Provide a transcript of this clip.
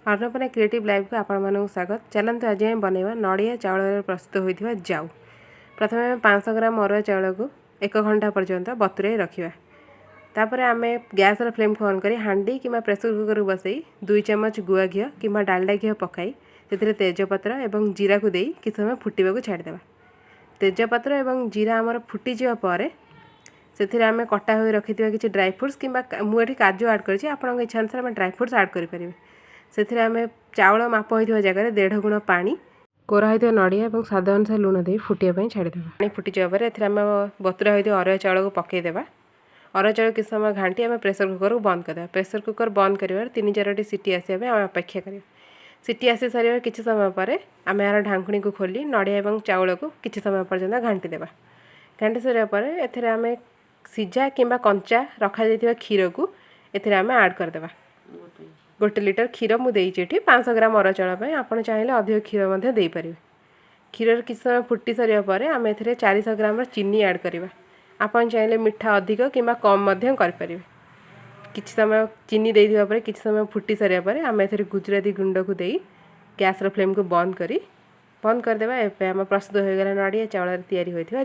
Annapurna creative life को आपण मानक स्वागत। चलते आज आम बनवा नड़िया चाउल प्रस्तुत होता जाऊ। प्रथम 500 ग्राम अरुआ चाउल को 1 घंटा पर्यंत बतुराई रखा। तापर आम गैस फ्लेम को ऑन करी हांडी कि प्रेसर कुकर बसई 2 चम्मच गुआ घी कि डालडा घी पकाई से तेजपत्र और जीरा को दे कि समय फुटवा छाड़ीदे। तेजपत्र और जीरा आमर फुटीजा पर से आम कटा हो रखी किसी ड्राई फ्रुट्स कि मुझे काजू आड कर इच्छा अनुसार ड्राई फ्रुट्स आड करें। से आम चाउल माप होता जगह 1.5 गुण पानी कोरा होता नड़िया और स्वाद अनुसार लुण दे फुटापी छाड़ीदे। पानी फुटीजा आम बतुरा होता अरुआ चाउल को पकईदे। अरुआ चाउल किस समय घाटी आम प्रेसर कुकर को बंद करदे। प्रेसर कुकर बंद कर 3-4 सीटी आसवा आम अपेक्षा करें। सीटी आसी सारे किसी समय पर आम यार ढांकुणी को खोली नड़िया और चाउल को किसी समय पर्यंत घाटी देवा। घाटी सारापर एम सीझा कि कंचा रखा क्षीर को आम आड करदे। 1 लिटर क्षीर मुझे 500 ग्राम अरुआ चाउल आप चाहिए अधिक क्षीर देपारे। क्षीर किसी समय फुटी सारापर आम ए 400 ग्राम चीनी आड करवा। आपन चाहिए मिठा अधिक कि कम करें। किसी समय चीनी दे किसी समय फुटी सारापर आम ए गुजराती गुंड को दे गैस फ्लेम को बंद करदे। आम प्रस्तुत हो गला नड़िया चाउल तैयारी होता।